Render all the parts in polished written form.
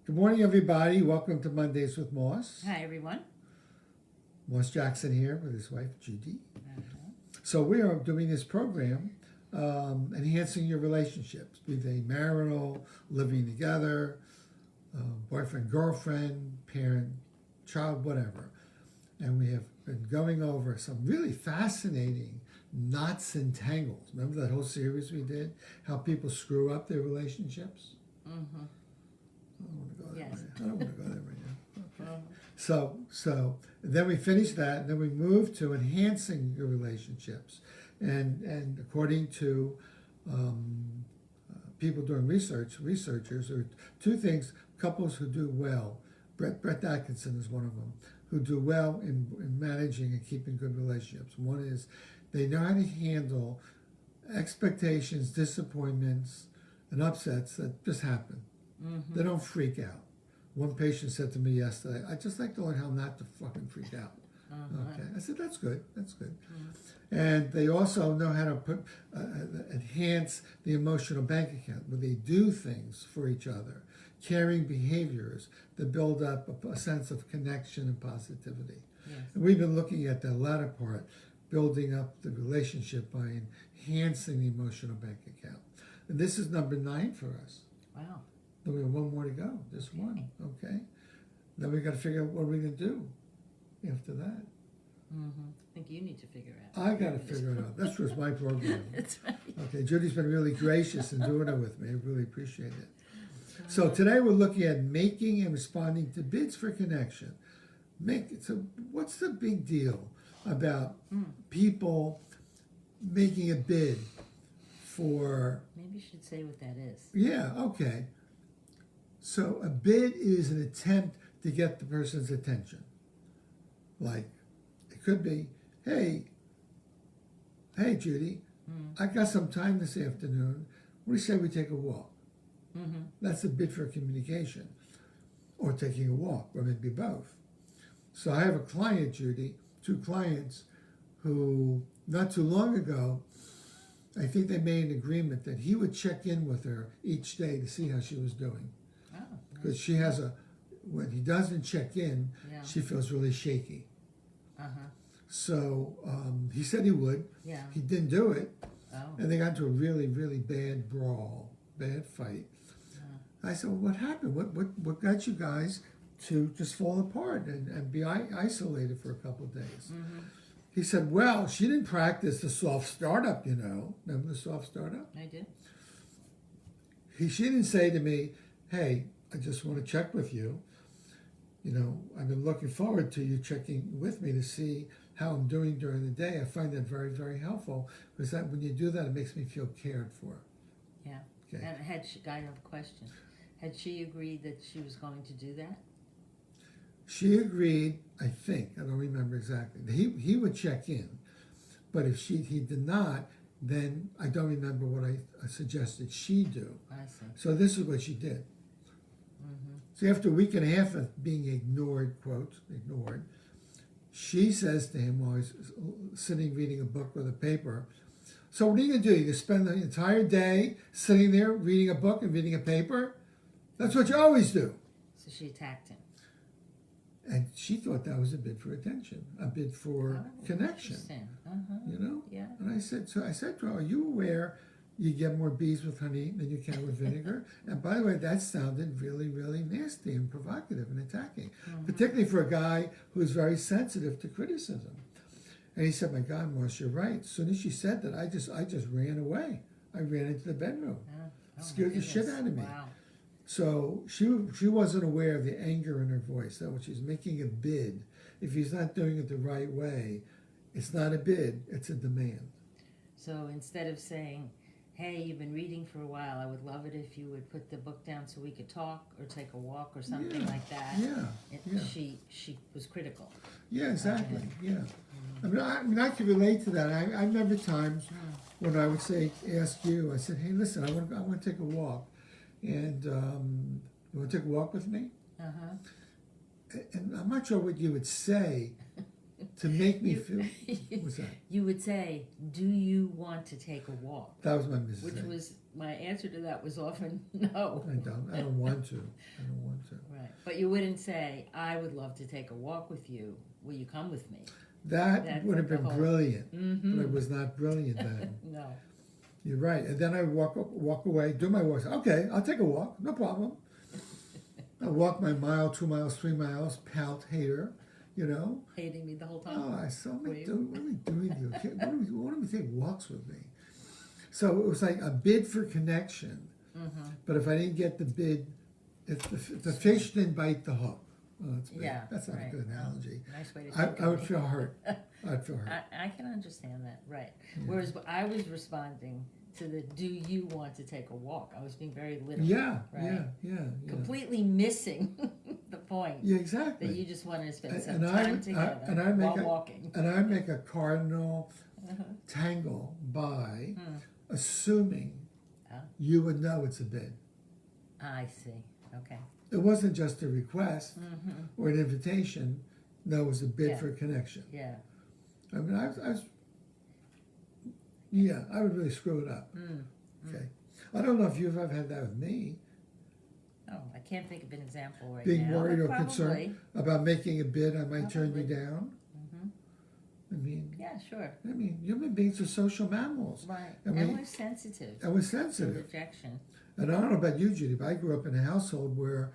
Good morning, everybody. Welcome to Mondays with Moss. Hi, everyone. Moss Jackson here with his wife, Judy. Uh-huh. So we are doing this program, enhancing your relationships, be they marital, living together, boyfriend, girlfriend, parent, child, whatever. And we have been going over some really fascinating knots and tangles. Remember that whole series we did? How people screw up their relationships? Mm-hmm. I don't want to go there. Yes. I don't want to go there right now. Okay. Uh-huh. So then we finished that, and then we moved to enhancing your relationships, and according to people doing researchers, there are two things: couples who do well. Brett Atkinson is one of them, who do well in managing and keeping good relationships. One is they know how to handle expectations, disappointments, and upsets that just happen. Mm-hmm. They don't freak out. One patient said to me yesterday, "I just like to learn how not to fucking freak out." Uh-huh. Okay, I said that's good. That's good. Mm-hmm. And they also know how to enhance the emotional bank account, where they do things for each other, caring behaviors that build up a sense of connection and positivity. Yes. And we've been looking at the latter part, building up the relationship by enhancing the emotional bank account. And this is number 9 for us. Wow. Then we have one more to go, just Okay. one, okay? Then we got to figure out what we're going to do after that. Mm-hmm. I think you need to figure out. I got to figure it out. That's just my program. That's right. Okay, Judy's been really gracious in doing it with me. I really appreciate it. So today we're looking at making and responding to bids for connection. So what's the big deal about people making a bid for? Maybe you should say what that is. Yeah, okay. So a bid is an attempt to get the person's attention. Like, it could be, hey Judy, I got some time this afternoon. What do you say we take a walk? Mm-hmm. That's a bid for communication, or taking a walk, or maybe both. So I have a client, Judy, 2 clients, who not too long ago, I think they made an agreement that he would check in with her each day to see how she was doing. Oh. Because she has when he doesn't check in, Yeah. she feels really shaky. Uh-huh. So he said he would. Yeah. He didn't do it, Oh. and they got into a really, really bad brawl, bad fight. I said, well, what happened? What got you guys to just fall apart and be isolated for a couple of days? Mm-hmm. He said, well, she didn't practice the soft startup, you know. Remember the soft startup? I did. She didn't say to me, hey, I just want to check with you. You know, I've been looking forward to you checking with me to see how I'm doing during the day. I find that very, very helpful, because that when you do that, it makes me feel cared for. Yeah. Okay. And I have a question. Had she agreed that she was going to do that? She agreed, I think, I don't remember exactly. He would check in, but if he did not, then I don't remember what I suggested she do. I see. So this is what she did. Mm-hmm. So after a week and a half of being ignored, quote, ignored, she says to him while he's sitting reading a book with a paper, so what are you going to do? You going to spend the entire day sitting there reading a book and reading a paper? That's what you always do. So she attacked him. And she thought that was a bid for attention, a bid for connection. Interesting. Uh-huh. You know? Yeah. And I said to her, are you aware you get more bees with honey than you can with vinegar? And by the way, that sounded really, really nasty and provocative and attacking, particularly for a guy who's very sensitive to criticism. And he said, my God, Moss, you're right. As soon as she said that, I just ran away. I ran into the bedroom. Oh, Scared the shit out of me. Wow. So she wasn't aware of the anger in her voice. That when she's making a bid, if he's not doing it the right way, it's not a bid, it's a demand. So instead of saying, hey, you've been reading for a while, I would love it if you would put the book down so we could talk or take a walk or something like that. Yeah. She was critical. Yeah, exactly. Yeah. I mean, I can relate to that. I remember times when I would ask you, I said, hey, listen, I want to take a walk. And you want to take a walk with me? Uh-huh. And I'm not sure what you would say to make me You- feel. What's that? You would say, "Do you want to take a walk?" That was my mistake. Which was my answer to that was often no. I don't want to. I don't want to. Right, but you wouldn't say, "I would love to take a walk with you. Will you come with me?" That That's would have like the been whole- brilliant, Mm-hmm. but it was not brilliant then. No. You're right. And then I walk away, do my walks. Okay, I'll take a walk, no problem. I walk my mile, 2 miles, 3 miles, pout, hater, you know. Hating me the whole time. Oh, I saw me Were you? doing. What are we doing here? Why don't we take walks with me? So it was like a bid for connection. Mm-hmm. But if I didn't get the bid, if the fish didn't bite the hook, well, that's not right. a good analogy. Nice way to I think would of it. feel hurt. I'd feel hurt. I can understand that, right. Yeah. Whereas I was responding to the "Do you want to take a walk?" I was being very literal. Yeah, right? yeah. Completely missing the point. Yeah, exactly. That you just wanted to spend some And time together while walking. And I make a cardinal Uh-huh. tangle by Hmm. assuming Oh. you would know it's a bid. I see. Okay. It wasn't just a request Mm-hmm. or an invitation. No, it was a bid Yeah. for connection. Yeah. I mean, I would really screw it up. Mm. Okay. I don't know if you've ever had that with me, Oh, I can't think of an example right being now. worried but or probably. concerned about making a bid. I might turn you Probably. down. Mm-hmm. I mean, Yeah, sure. human beings are social mammals. Right. And And we- we're sensitive And we're to sensitive. rejection. And I don't know about you, Judy, but I grew up in a household where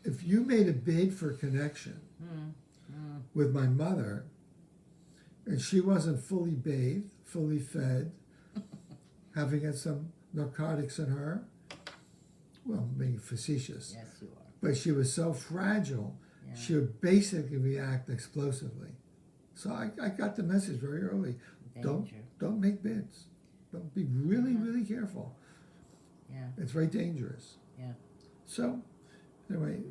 if you made a bid for connection Mm. Mm. with my mother and she wasn't fully bathed, fully fed, having had some narcotics in her, well, I'm being facetious, Yes, you are. but she was so fragile, Yeah. she would basically react explosively. So I got the message very early. Danger. Don't make bids. Don't be really, Mhm. really careful. Yeah. It's very dangerous. Yeah. So, anyway,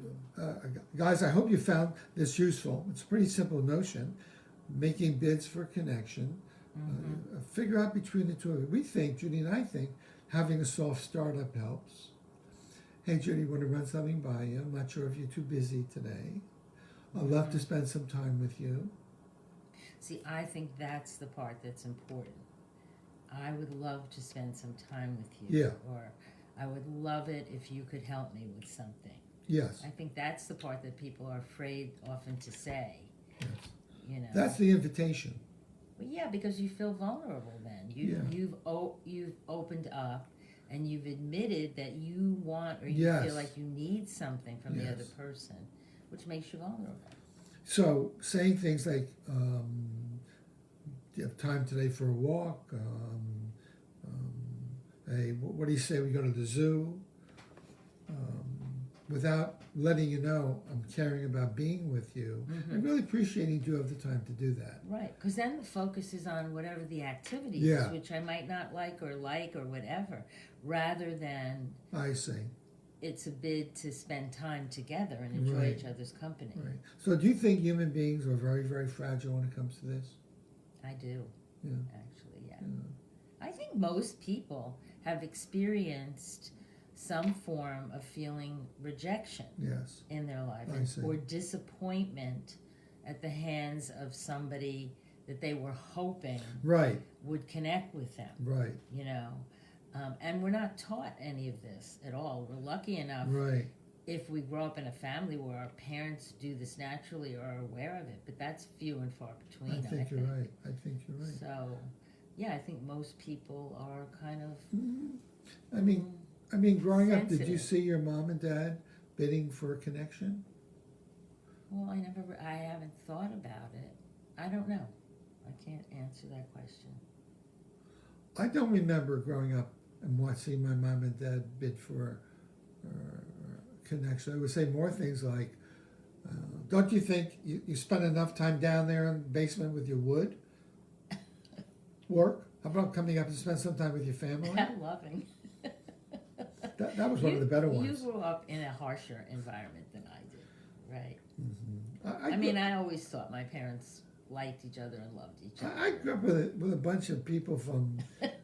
guys, I hope you found this useful. It's a pretty simple notion. Making bids for connection. Mm-hmm. Figure out between the two of you. We think, Judy and I think, having a soft startup helps. Hey, Judy, want to run something by you? I'm not sure if you're too busy today. I'd love to spend some time with you. See, I think that's the part that's important. I would love to spend some time with you. Yeah. Or I would love it if you could help me with something. Yes. I think that's the part that people are afraid often to say. Yes. You know. That's the invitation. Well, yeah, because you feel vulnerable then. You've opened up and you've admitted that you want or you Yes. feel like you need something from the Yes. other person, which makes you vulnerable. So saying things like, do you have time today for a walk? Hey, what do you say we go to the zoo? Without letting you know I'm caring about being with you and really appreciating you have the time to do that. Right, because then the focus is on whatever the activity Yeah. is, which I might not like or whatever, rather than I see. it's a bid to spend time together and enjoy Right. each other's company. Right. So do you think human beings are very, very fragile when it comes to this? I do, Yeah. actually, yeah. Yeah. I think most people have experienced some form of feeling rejection Yes. in their life I see. or disappointment at the hands of somebody that they were hoping Right. would connect with them, Right. you know. And we're not taught any of this at all. We're lucky enough Right. if we grow up in a family where our parents do this naturally or are aware of it, but that's few and far between. I think you're right. I think you're right. So, yeah, I think most people are kind of. I mean, growing up, did you Sensitive. see your mom and dad bidding for a connection? Well, I haven't thought about it. I don't know. I can't answer that question. I don't remember growing up and watching my mom and dad bid for a connection. I would say more things like, don't you think you spend enough time down there in the basement with your wood work? How about coming up and spend some time with your family? I'm loving. That was one of the better ones. You grew up in a harsher environment than I did, right? Mm-hmm. I mean, I always thought my parents liked each other and loved each other. I grew up with a bunch of people from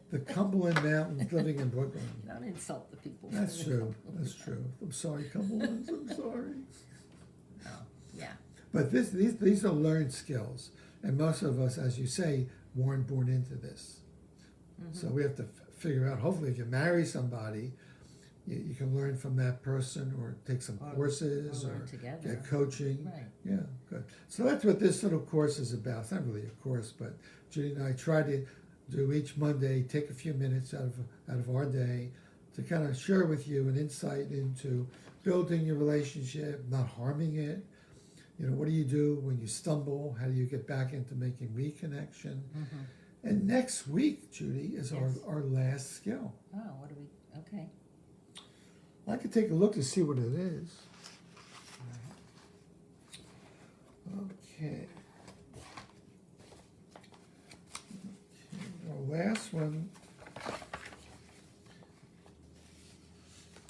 the Cumberland Mountains living in Brooklyn. Don't insult the people. That's true. That's true. I'm sorry, Cumberlands. I'm sorry. Oh, yeah. But these are learned skills, and most of us, as you say, weren't born into this. Mm-hmm. So we have to figure out. Hopefully, if you marry somebody, you can learn from that person, or take some courses, or or learn together. get coaching. Right. Yeah, good. So that's what this little course is about. It's not really a course, but Judy and I try to do each Monday, take a few minutes out of our day to kind of share with you an insight into building your relationship, not harming it. You know, what do you do when you stumble? How do you get back into making reconnection? Mm-hmm. And next week, Judy, is Yes. our last skill. Oh, what do we? Okay. I could take a look to see what it is. Okay. Our last one.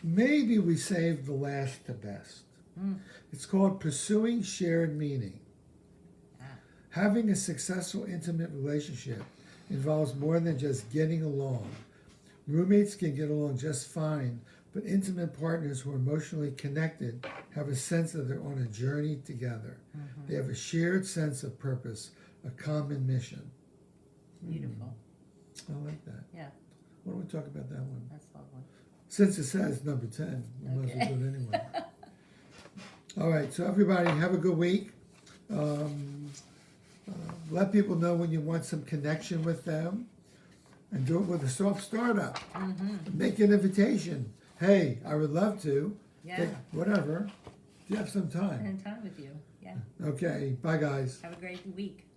Maybe we saved the last to best. Mm. It's called Pursuing Shared Meaning. Ah. Having a successful, intimate relationship involves more than just getting along. Roommates can get along just fine, but intimate partners who are emotionally connected have a sense that they're on a journey together. Mm-hmm. They have a shared sense of purpose, a common mission. Beautiful. I like that. Yeah. Why don't we talk about that one? That's lovely. Since it says number 10, we might as well Okay. do it anyway. All right, so everybody have a good week. Let people know when you want some connection with them, and do it with a soft startup. Mm-hmm. Make an invitation. Hey, I would love to. Yeah. Whatever. Do you have some time? Spend time with you. Yeah. Okay, bye guys. Have a great week.